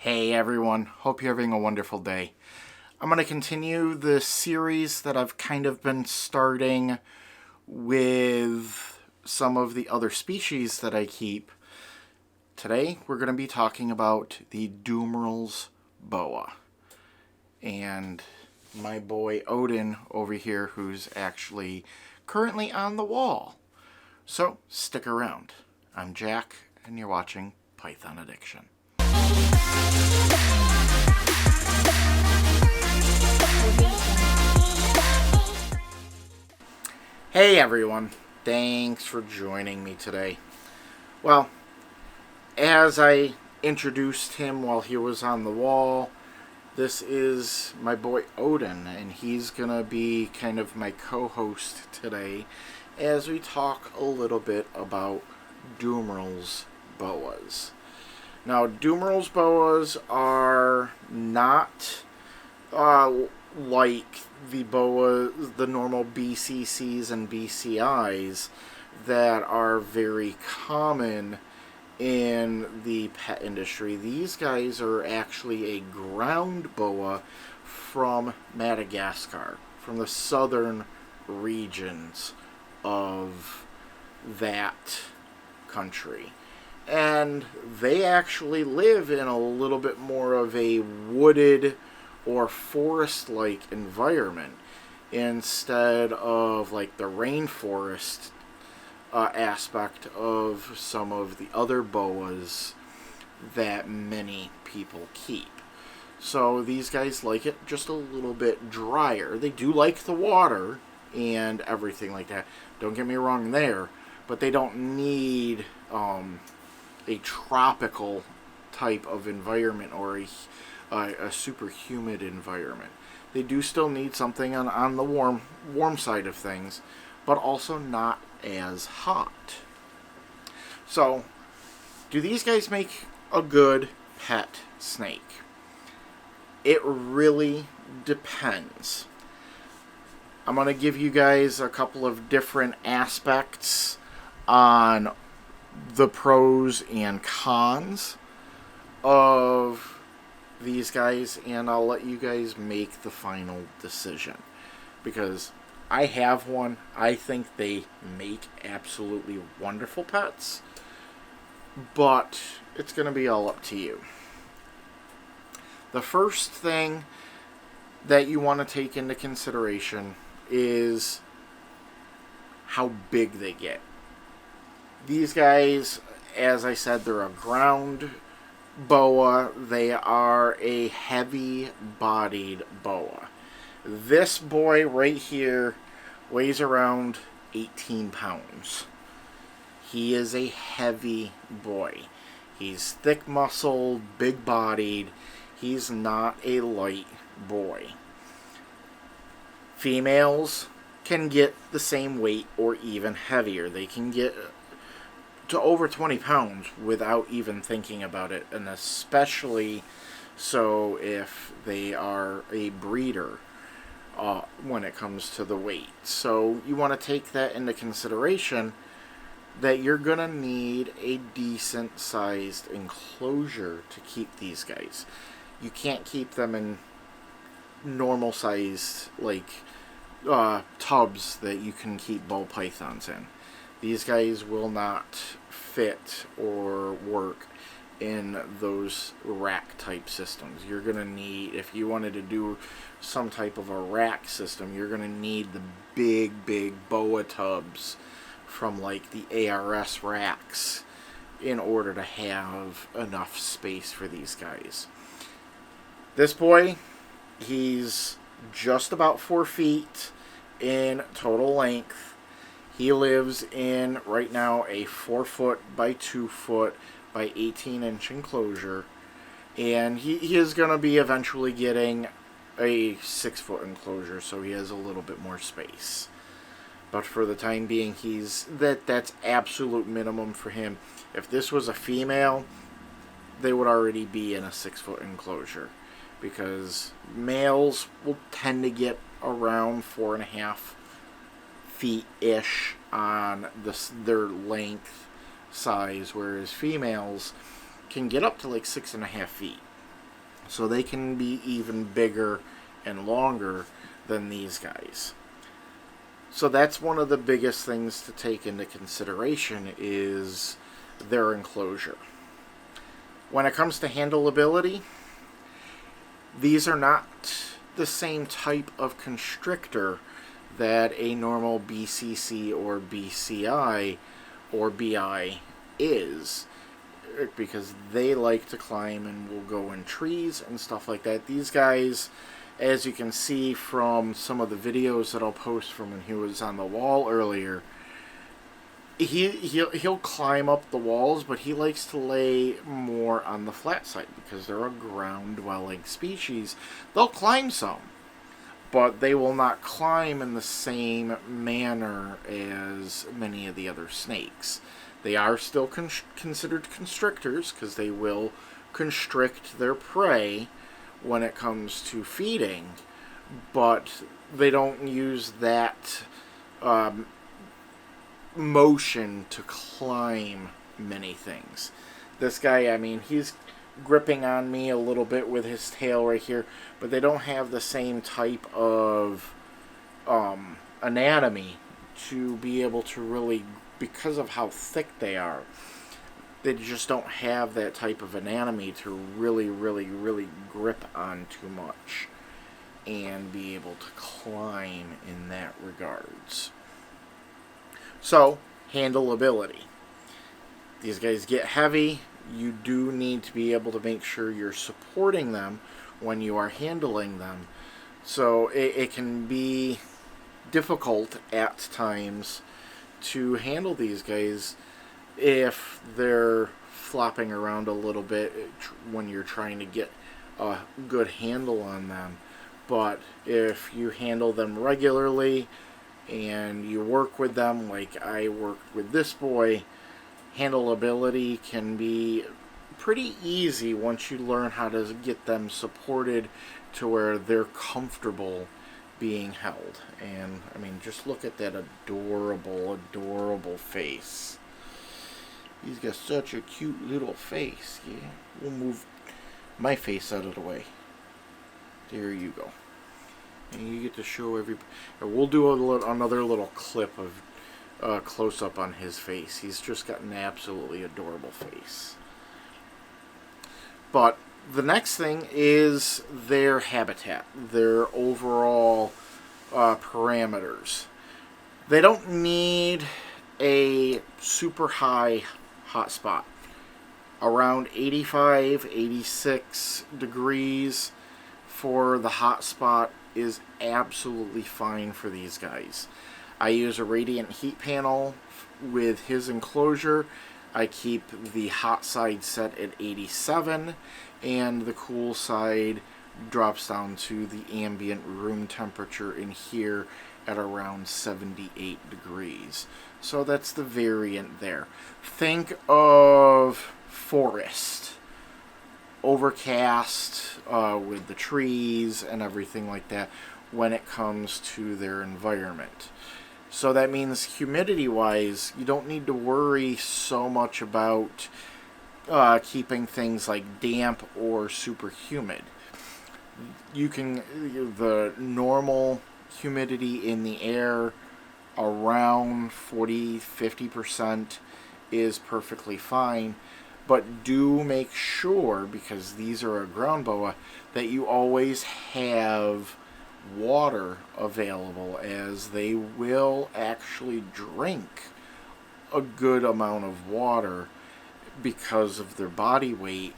Hey everyone, hope you're having a wonderful day. I'm going to continue the series that I've kind of been starting with some of the other species that I keep. Today we're going to be talking about the Dumerils boa. And my boy Odin over here, who's actually currently on the wall. So stick around. I'm Jack and you're watching Python Addiction. Hey everyone, thanks for joining me today. Well, as I introduced him while he was on the wall, this is my boy Odin, and he's gonna be kind of my co-host today as we talk a little bit about Dumerils boas. Now, Dumerils boas are not like the normal BCCs and BCIs that are very common in the pet industry. These guys are actually a ground boa from Madagascar, from the southern regions of that country. And they actually live in a little bit more of a wooded or forest-like environment instead of like the rainforest aspect of some of the other boas that many people keep. So these guys like it just a little bit drier. They do like the water and everything like that. Don't get me wrong there, but they don't need a tropical type of environment or a super humid environment. They do still need something on the warm side of things, but also not as hot. So, do these guys make a good pet snake? It really depends. I'm going to give you guys a couple of different aspects on the pros and cons of these guys, and I'll let you guys make the final decision, because I have one. I think they make absolutely wonderful pets, but it's going to be all up to you. The first thing that you want to take into consideration is how big they get. These guys, as I said, they're a ground boa. They are a heavy-bodied boa. This boy right here weighs around 18 pounds. He is a heavy boy. He's thick-muscled, big-bodied. He's not a light boy. Females can get the same weight or even heavier. They can get to over 20 pounds without even thinking about it, and especially so if they are a breeder when it comes to the weight. So you want to take that into consideration, that you're going to need a decent sized enclosure to keep these guys. You can't keep them in normal sized tubs that you can keep ball pythons in. These guys will not fit or work in those rack type systems. You're going to need, if you wanted to do some type of a rack system, you're going to need the big boa tubs from like the ARS racks in order to have enough space for these guys. This boy, he's just about 4 feet in total length. He lives in, right now, a 4 foot by 2 foot by 18 inch enclosure. And he is going to be eventually getting a 6 foot enclosure, so he has a little bit more space. But for the time being, that's absolute minimum for him. If this was a female, they would already be in a 6 foot enclosure, because males will tend to get around 4.5 feet-ish on their length size, whereas females can get up to like 6.5 feet. So they can be even bigger and longer than these guys. So that's one of the biggest things to take into consideration is their enclosure. When it comes to handleability, these are not the same type of constrictor that a normal BCC or BCI or BI is, because they like to climb and will go in trees and stuff like that. These guys, as you can see from some of the videos that I'll post from when he was on the wall earlier, he'll climb up the walls, but he likes to lay more on the flat side because they're a ground-dwelling species. They'll climb some, but they will not climb in the same manner as many of the other snakes. They are still considered constrictors because they will constrict their prey when it comes to feeding, but they don't use that motion to climb many things. This guy, I mean, he's gripping on me a little bit with his tail right here, but they don't have the same type of anatomy to be able to really, because of how thick they are, they just don't have that type of anatomy to really grip on too much and be able to climb in that regards. So, handleability. These guys get heavy. You do need to be able to make sure you're supporting them when you are handling them. So it can be difficult at times to handle these guys if they're flopping around a little bit when you're trying to get a good handle on them. But if you handle them regularly and you work with them like I worked with this boy, handleability can be pretty easy once you learn how to get them supported to where they're comfortable being held. And I mean, just look at that adorable face. He's got such a cute little face. Yeah, we'll move my face out of the way. There you go. And you get to show everybody. We'll do another little clip of close-up on his face. He's just got an absolutely adorable face. But the next thing is their habitat, their overall parameters. They don't need a super high hot spot. Around 85, 86 degrees for the hot spot is absolutely fine for these guys. I use a radiant heat panel with his enclosure. I keep the hot side set at 87 and the cool side drops down to the ambient room temperature in here at around 78 degrees. So that's the variant there. Think of forest, overcast with the trees and everything like that when it comes to their environment. So that means humidity-wise, you don't need to worry so much about keeping things like damp or super humid. You can, the normal humidity in the air around 40-50% is perfectly fine, but do make sure, because these are a ground boa, that you always have water available, as they will actually drink a good amount of water because of their body weight,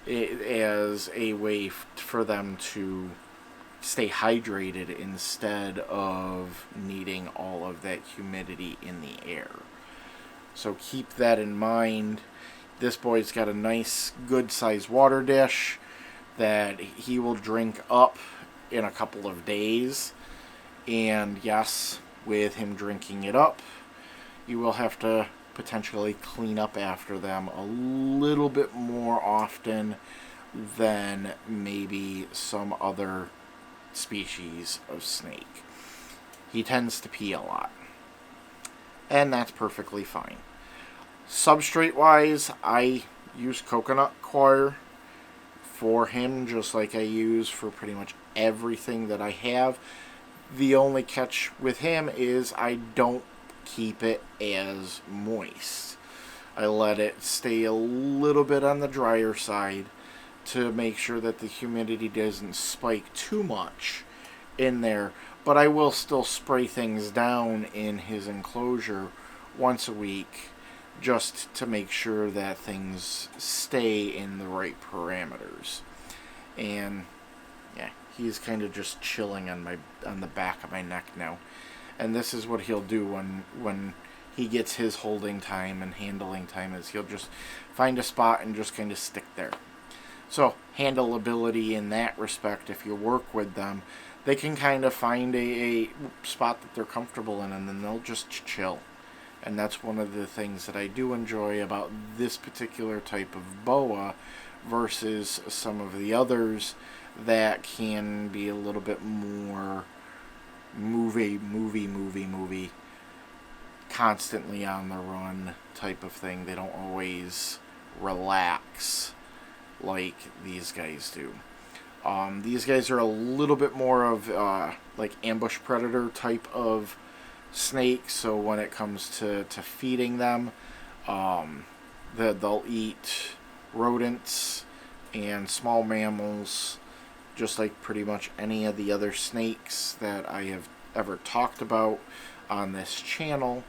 as a way for them to stay hydrated instead of needing all of that humidity in the air. So keep that in mind. This boy's got a nice good sized water dish that he will drink up in a couple of days. And yes, with him drinking it up, you will have to potentially clean up after them a little bit more often than maybe some other species of snake. He tends to pee a lot, and that's perfectly fine. Substrate wise, I use coconut coir for him, just like I use for pretty much everything that I have. The only catch with him is I don't keep it as moist. I let it stay a little bit on the drier side to make sure that the humidity doesn't spike too much in there. But I will still spray things down in his enclosure once a week, just to make sure that things stay in the right parameters. And yeah, he's kind of just chilling on the back of my neck now. And this is what he'll do when he gets his holding time and handling time, is he'll just find a spot and just kind of stick there. So handleability in that respect, if you work with them, they can kind of find a spot that they're comfortable in, and then they'll just chill. And that's one of the things that I do enjoy about this particular type of boa versus some of the others that can be a little bit more movie, constantly on the run type of thing. They don't always relax like these guys do. These guys are a little bit more of like ambush predator type of snake, so when it comes to feeding them, they'll eat rodents and small mammals, just like pretty much any of the other snakes that I have ever talked about on this channel.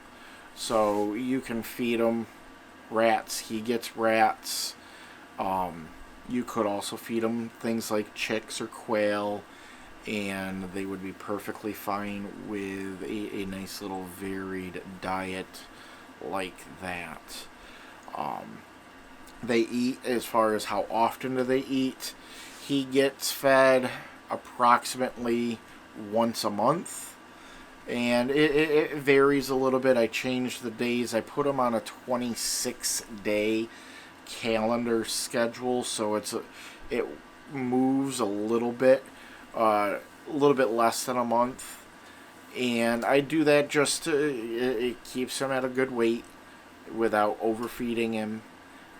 So you can feed him rats. He gets rats. You could also feed them things like chicks or quail, and they would be perfectly fine with a nice little varied diet like that. They eat, as far as how often do they eat, he gets fed approximately once a month, and it varies a little bit. I changed the days. I put him on a 26-day calendar schedule, so it moves a little bit less than a month, and I do that just to it keeps him at a good weight without overfeeding him,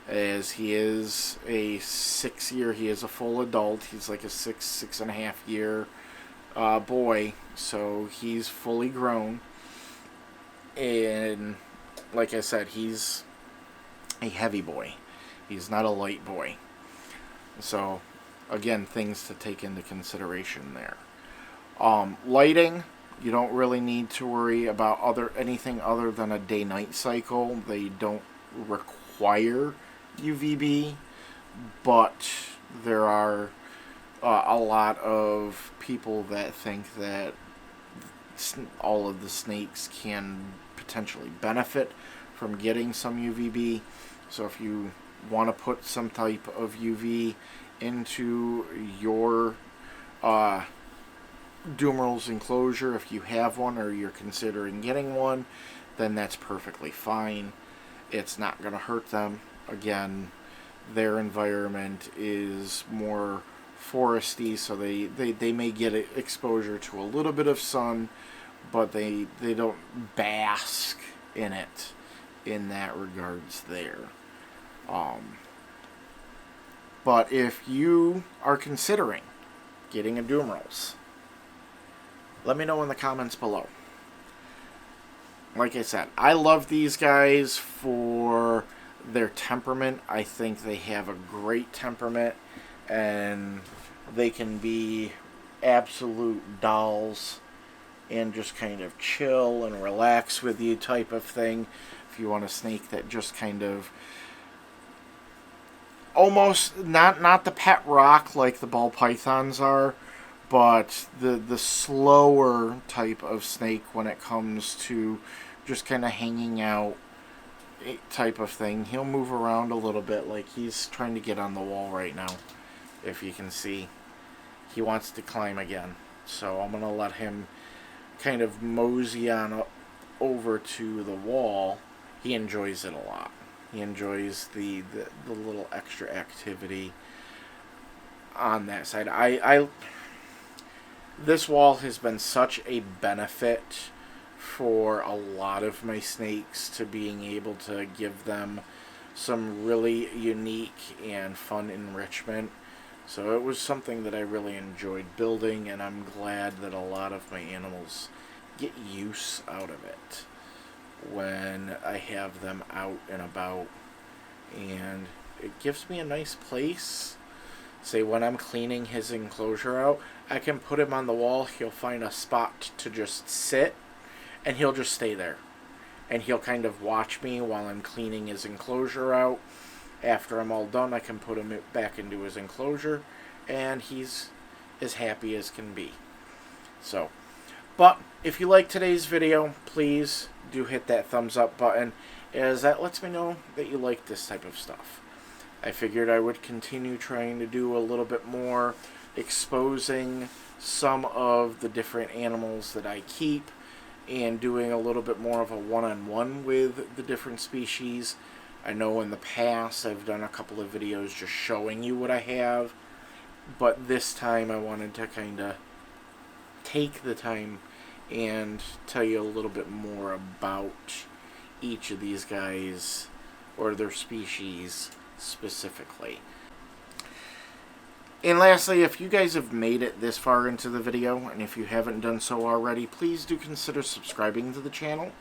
as he is a 6-year, he is a full adult. He's like a 6.5 year boy, so he's fully grown, and like I said, he's a heavy boy. He's not a light boy. So, again, things to take into consideration there. Lighting, you don't really need to worry about anything other than a day-night cycle. They don't require UVB, but there are a lot of people that think that all of the snakes can potentially benefit from getting some UVB. So if you want to put some type of UV into your Dumerils enclosure, if you have one or you're considering getting one, then that's perfectly fine. It's not going to hurt them. Again, their environment is more foresty, so they may get exposure to a little bit of sun, but they don't bask in it in that regards there. But if you are considering getting a Dumerils, let me know in the comments below. Like I said, I love these guys for their temperament. I think they have a great temperament, and they can be absolute dolls and just kind of chill and relax with you type of thing. If you want a snake that just kind of almost not the pet rock like the ball pythons are, but the slower type of snake when it comes to just kind of hanging out type of thing. He'll move around a little bit, like he's trying to get on the wall right now. If you can see, he wants to climb again, so I'm gonna let him kind of mosey on over to the wall. He enjoys it a lot. He enjoys the little extra activity on that side. This wall has been such a benefit for a lot of my snakes, to being able to give them some really unique and fun enrichment So it was something that I really enjoyed building, and I'm glad that a lot of my animals get use out of it when I have them out and about. And it gives me a nice place. Say when I'm cleaning his enclosure out, I can put him on the wall, he'll find a spot to just sit, and he'll just stay there. And he'll kind of watch me while I'm cleaning his enclosure out. After I'm all done, I can put him back into his enclosure, and he's as happy as can be. So, but if you like today's video, please do hit that thumbs up button, as that lets me know that you like this type of stuff. I figured I would continue trying to do a little bit more exposing some of the different animals that I keep, and doing a little bit more of a one-on-one with the different species. I know in the past I've done a couple of videos just showing you what I have, but this time I wanted to kind of take the time and tell you a little bit more about each of these guys, or their species specifically. And lastly, if you guys have made it this far into the video, and if you haven't done so already, please do consider subscribing to the channel.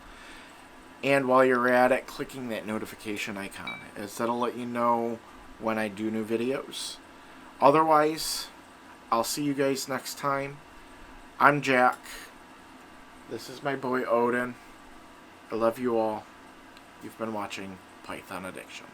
And while you're at it, clicking that notification icon, as that'll let you know when I do new videos. Otherwise, I'll see you guys next time. I'm Jack. This is my boy Odin. I love you all. You've been watching Python Addiction.